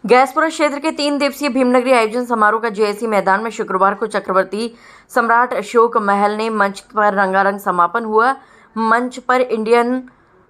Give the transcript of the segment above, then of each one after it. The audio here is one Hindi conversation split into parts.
गैसपुरा क्षेत्र के 3 दिवसीय भीमनगरी आयोजन समारोह का जेएसी मैदान में शुक्रवार को चक्रवर्ती सम्राट अशोक महल ने मंच पर रंगारंग समापन हुआ। मंच पर Indian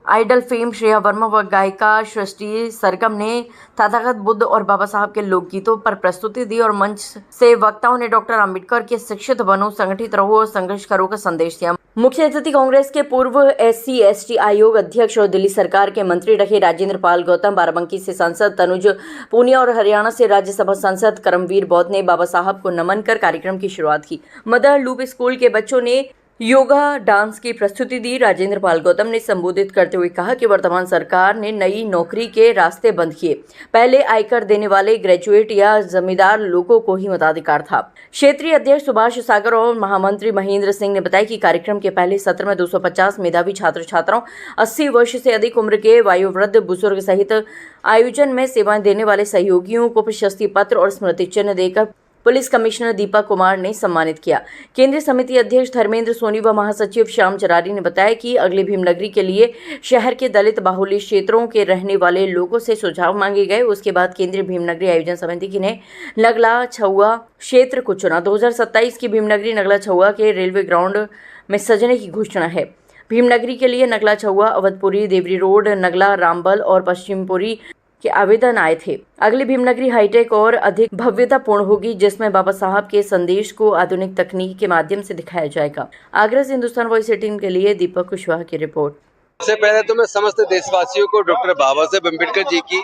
Idol fame Shreya Verma व गायिका सृष्टि सरगम ने तथागत बुद्ध और बाबा साहब के लोकगीतों पर प्रस्तुति दी और मंच से वक्ताओं ने डॉक्टर अंबेडकर के शिक्षित बनो, संगठित रहो और संघर्ष करो का संदेश दिया। मुख्य अतिथि कांग्रेस के पूर्व SC/ST आयोग अध्यक्ष और दिल्ली सरकार के मंत्री रहे राजेंद्र पाल गौतम, बाराबंकी से सांसद तनुज पूनिया और हरियाणा से राज्यसभा सांसद करमवीर बौद्ध ने बाबा साहब को नमन कर कार्यक्रम की शुरुआत की। मदर लूप स्कूल के बच्चों ने योगा डांस की प्रस्तुति दी। राजेंद्र पाल गौतम ने संबोधित करते हुए कहा कि वर्तमान सरकार ने नई नौकरी के रास्ते बंद किए। पहले आयकर देने वाले ग्रेजुएट या जमींदार लोगों को ही मताधिकार था। क्षेत्रीय अध्यक्ष सुभाष सागर और महामंत्री महेंद्र सिंह ने बताया कि कार्यक्रम के पहले सत्र में 250 मेधावी छात्र छात्राओं, 80 वर्ष से अधिक उम्र के वयोवृद्ध बुजुर्ग सहित आयोजन में सेवाएं देने वाले सहयोगियों को प्रशस्ति पत्र और स्मृति चिन्ह देकर पुलिस कमिश्नर दीपक कुमार ने सम्मानित किया। केंद्रीय समिति अध्यक्ष धर्मेंद्र सोनी व महासचिव श्याम चरारी ने बताया कि अगले भीमनगरी के लिए शहर के दलित बाहुल्य क्षेत्रों के रहने वाले लोगों से सुझाव मांगे गए। उसके बाद केंद्रीय भीमनगरी आयोजन समिति ने नगला छुआ क्षेत्र को चुना। 2027 की भीमनगरी नगला छुआ के रेलवे ग्राउंड में सजने की घोषणा है। भीमनगरी के लिए नगला छुआ, अवधपुरी, देवरी रोड, नगला, रामबल और पश्चिमपुरी के आवेदन आए थे। अगली भीमनगरी हाईटेक और अधिक भव्यतापूर्ण होगी, जिसमें बाबा साहब के संदेश को आधुनिक तकनीक के माध्यम से दिखाया जाएगा। आगरा से हिंदुस्तान वॉइस 18 के लिए दीपक कुशवाहा की रिपोर्ट। सबसे पहले तो मैं समस्त देशवासियों को डॉक्टर बाबा साहेब अम्बेडकर जी की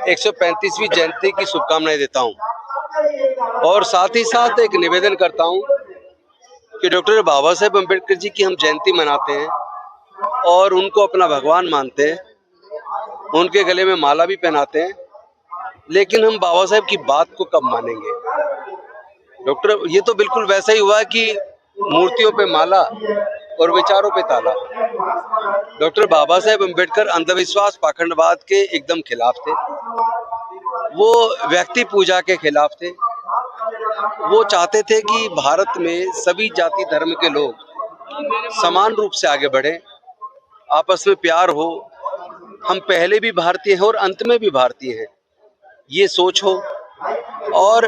135वीं जयंती की शुभकामनाएं देता हूं और साथ ही साथ एक निवेदन करता हूं कि डॉक्टर बाबा साहेब अम्बेडकर जी की हम जयंती मनाते हैं और उनको अपना भगवान मानते हैं, उनके गले में माला भी पहनाते हैं, लेकिन हम बाबा साहेब की बात को कब मानेंगे। डॉक्टर, ये तो बिल्कुल वैसा ही हुआ कि मूर्तियों पे माला और विचारों पे ताला। डॉक्टर बाबा साहेब अम्बेडकर अंधविश्वास, पाखंडवाद के एकदम खिलाफ थे। वो व्यक्ति पूजा के खिलाफ थे। वो चाहते थे कि भारत में सभी जाति धर्म के लोग समान रूप से आगे बढ़े, आपस में प्यार हो, हम पहले भी भारतीय हैं और अंत में भी भारतीय हैं, ये सोच हो और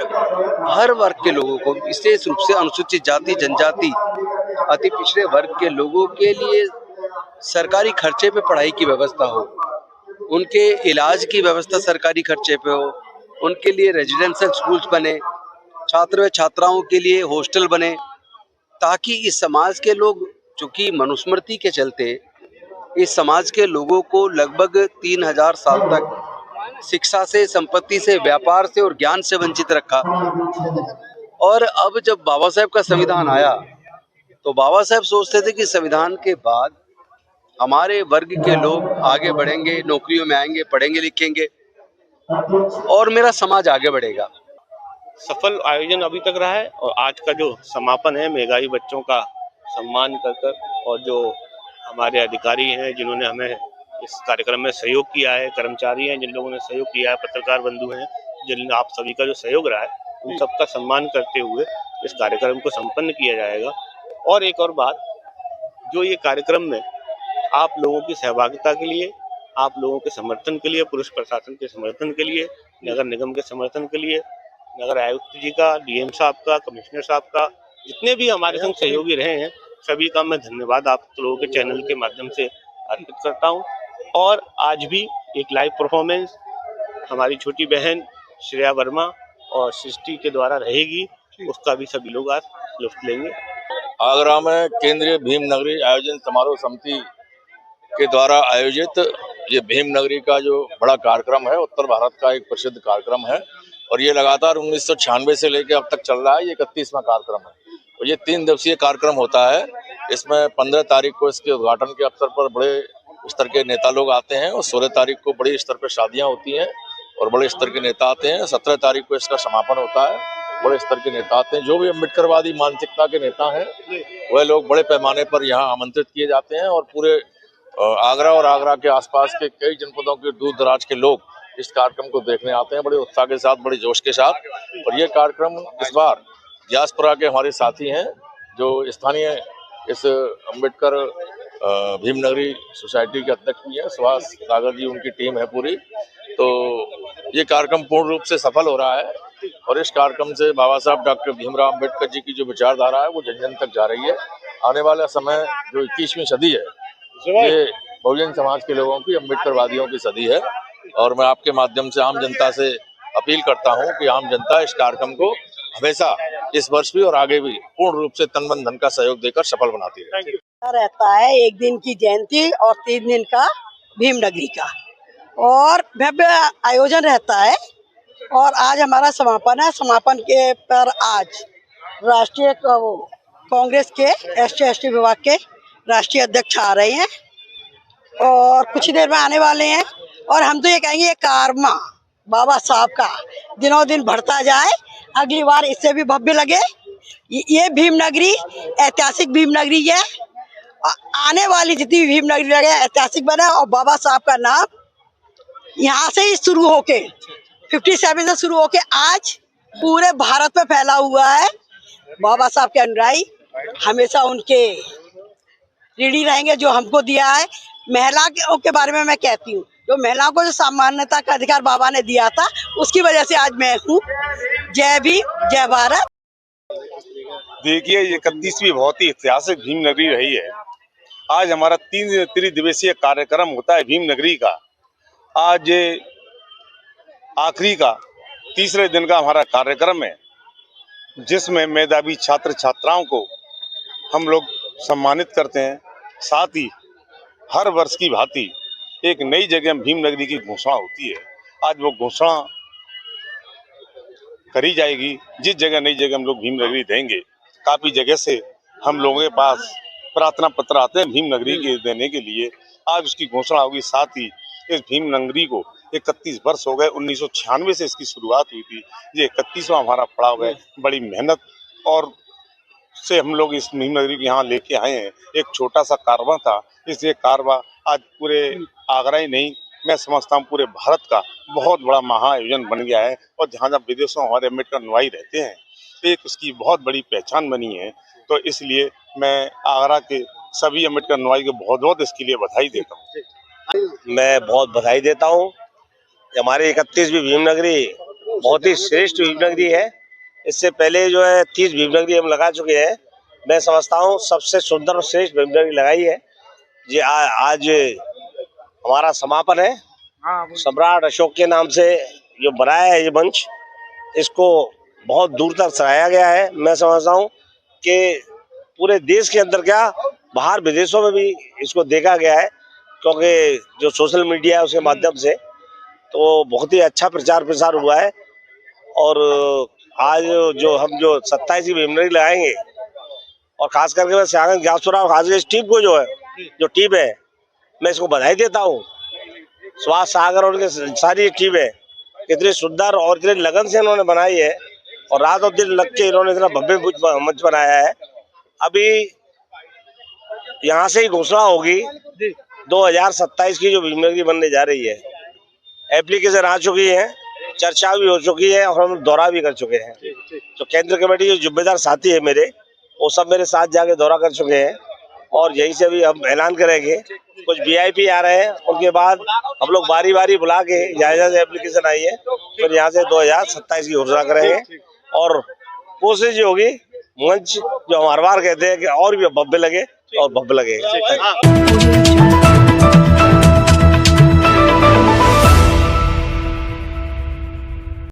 हर वर्ग के लोगों को, विशेष रूप से अनुसूचित जाति, जनजाति, अति पिछड़े वर्ग के लोगों के लिए सरकारी खर्चे पे पढ़ाई की व्यवस्था हो, उनके इलाज की व्यवस्था सरकारी खर्चे पे हो, उनके लिए रेजिडेंशियल स्कूल्स बने, छात्र व छात्राओं के लिए हॉस्टल बने, ताकि इस समाज के लोग, चूंकि मनुस्मृति के चलते इस समाज के लोगों को लगभग 3000 साल तक शिक्षा से, संपत्ति से, व्यापार से और ज्ञान से वंचित रखा। और अब जब बाबा साहेब का संविधान आया तो बाबा साहेब सोचते थे कि संविधान के बाद हमारे वर्ग के लोग आगे बढ़ेंगे, नौकरियों में आएंगे, पढ़ेंगे लिखेंगे और मेरा समाज आगे बढ़ेगा। सफल आयोजन अभी तक रहा है और आज का जो समापन है, मेधावी बच्चों का सम्मान कर और जो हमारे अधिकारी हैं जिन्होंने हमें इस कार्यक्रम में सहयोग किया है, कर्मचारी हैं जिन लोगों ने सहयोग किया है, पत्रकार बंधु हैं जिन आप सभी का जो सहयोग रहा है, उन सबका सम्मान करते हुए इस कार्यक्रम को संपन्न किया जाएगा। और एक और बात, जो ये कार्यक्रम में आप लोगों की सहभागिता के लिए, आप लोगों के समर्थन के लिए, पुलिस प्रशासन के समर्थन के लिए, नगर निगम के समर्थन के लिए, नगर आयुक्त जी का, DM साहब का, कमिश्नर साहब का, जितने भी हमारे संग सहयोगी रहे हैं, सभी का मैं धन्यवाद आप लोगों के चैनल के माध्यम से अर्पित करता हूं। और आज भी एक लाइव परफॉर्मेंस हमारी छोटी बहन श्रेया वर्मा और सृष्टि के द्वारा रहेगी, उसका भी सभी लोग आज लुत्फ लेंगे। आगरा में केंद्रीय भीम नगरी आयोजन समारोह समिति के द्वारा आयोजित ये भीम नगरी का जो बड़ा कार्यक्रम है, उत्तर भारत का एक प्रसिद्ध कार्यक्रम है और ये लगातार 1996 से लेकर अब तक चल रहा है। ये 31वां कार्यक्रम है और ये 3 दिवसीय कार्यक्रम होता है। इसमें 15 तारीख को इसके उद्घाटन के अवसर पर बड़े स्तर के नेता लोग आते हैं और 16 तारीख को बड़े स्तर पर शादियां होती हैं और बड़े स्तर के नेता आते हैं। 17 तारीख को इसका समापन होता है, बड़े स्तर के नेता आते हैं। जो भी अम्बेडकरवादी मानसिकता के नेता हैं वह लोग बड़े पैमाने पर यहाँ आमंत्रित किए जाते हैं और पूरे आगरा और आगरा के आसपास के कई जनपदों के दूर दराज के लोग इस कार्यक्रम को देखने आते हैं बड़े उत्साह के साथ, बड़े जोश के साथ। और ये कार्यक्रम इस बार ग्यासपुरा के हमारे साथी हैं जो स्थानीय इस अम्बेडकर भीमनगरी सोसाइटी के अध्यक्ष भी हैं, सुभाष सागर जी, उनकी टीम है पूरी। तो ये कार्यक्रम पूर्ण रूप से सफल हो रहा है और इस कार्यक्रम से बाबा साहब डॉक्टर भीमराव अम्बेडकर जी की जो विचारधारा है वो जन जन तक जा रही है। आने वाला समय जो 21वीं सदी है ये बहुजन समाज के लोगों की, अम्बेडकरवादियों की सदी है और मैं आपके माध्यम से आम जनता से अपील करता हूं कि आम जनता इस कार्यक्रम को हमेशा इस वर्ष भी और आगे भी पूर्ण रूप से तन मन धन का सहयोग देकर सफल बनाती रहे। रहता है 1 दिन की जयंती और 3 दिन का भीमनगरी का और भव्य आयोजन रहता है और आज हमारा समापन है। समापन के पर आज राष्ट्रीय कांग्रेस के SC/ST विभाग के राष्ट्रीय अध्यक्ष आ रहे हैं और कुछ देर में आने वाले हैं और हम तो ये कहेंगे ये कारमा बाबा साहब का दिनों दिन बढ़ता जाए, अगली बार इससे भी भव्य लगे। ये भीमनगरी ऐतिहासिक भीमनगरी है, आने वाली जितनी भीमनगरी लगे ऐतिहासिक बने और बाबा साहब का नाम यहाँ से ही शुरू होके 57 से शुरू होके आज पूरे भारत में फैला हुआ है। बाबा साहब के अनुयायी हमेशा उनके ऋणी रहेंगे जो हमको दिया है। महिला के बारे में मैं कहती हूँ, जो महिलाओं को जो समानता का अधिकार बाबा ने दिया था उसकी वजह से आज मैं हूँ। जय भीम, जय भारत। देखिए, ये 31वीं बहुत ही ऐतिहासिक भीमनगरी रही है। आज हमारा 3 त्रिदिवसीय कार्यक्रम होता है भीमनगरी का। आज आखिरी का तीसरे दिन का हमारा कार्यक्रम है, जिसमें मेधावी छात्र छात्राओं को हम लोग सम्मानित करते हैं। साथ ही हर वर्ष की भांति एक नई जगह भीमनगरी की घोषणा होती है। आज वो घोषणा करी जाएगी। जिस जगह नई जगह हम लोग भीमनगरी देंगे, काफी जगह से हम लोगों के पास प्रार्थना पत्र आते हैं भीमनगरी के देने के लिए। आज उसकी घोषणा होगी। साथ ही इस भीमनगरी को 31 वर्ष हो गए, 1996 से इसकी शुरुआत हुई थी। ये 31वां हमारा पड़ाव है। बड़ी मेहनत और से हम लोग इस भीमनगरी को यहाँ लेके आए हैं। एक छोटा सा कारवां था, इसलिए कारवां आज पूरे आगरा ही नहीं, मैं समझता हूँ पूरे भारत का बहुत बड़ा महाआयोजन बन गया है। और जहाँ जहाँ विदेशों हमारे अम्बेडकर अनुयायी रहते हैं, एक उसकी बहुत बड़ी पहचान बनी है। तो इसलिए मैं आगरा के सभी अम्बेडकर अनुयायी को बहुत बहुत इसके लिए बधाई देता हूँ। मैं बहुत बधाई देता हूँ। हमारी 31वीं भीमनगरी बहुत ही श्रेष्ठ भीमनगरी है। इससे पहले जो है 30 भीमनगरी हम लगा चुके हैं। मैं समझता हूँ सबसे सुंदर और श्रेष्ठ भीमनगरी लगाई है। ये आज हमारा समापन है। सम्राट अशोक के नाम से जो बनाया है ये मंच, इसको बहुत दूर तक सराहा गया है। मैं समझता हूँ कि पूरे देश के अंदर क्या बाहर विदेशों में भी इसको देखा गया है, क्योंकि जो सोशल मीडिया है उसके माध्यम से तो बहुत ही अच्छा प्रचार प्रसार हुआ है। और आज जो हम जो 27वीं भीमनगरी लगाएंगे और खास करके मैं सियागंज ग्यासपुरा और खास इस टीम को जो टीम है, मैं इसको बधाई देता हूँ। सुभाष सागर और उनके सारी टीम है, इतनी सुंदर और इतने लगन से इन्होंने बनाई है और रात और दिन लग के इन्होंने इतना भव्य मंच बनाया है। अभी यहाँ से ही घोषणा होगी 2027 की जो भीमनगरी बनने जा रही है। एप्लीकेशन आ चुकी है, चर्चा भी हो चुकी है और हम दौरा भी कर चुके हैं। तो केंद्र कमेटी जो जिम्मेदार साथी है मेरे, वो सब मेरे साथ जाके दौरा कर चुके हैं और यहीं से भी हम ऐलान करेंगे। कुछ VIP आ रहे हैं, उनके बाद हम लोग बारी बारी बुला के जहाँ से एप्लीकेशन आई है फिर यहाँ से 2027 की घोषणा करेंगे। और कोशिश ये होगी मंच जो हम हर बार कहते हैं कि और भी भव्य लगे और भव्य लगे।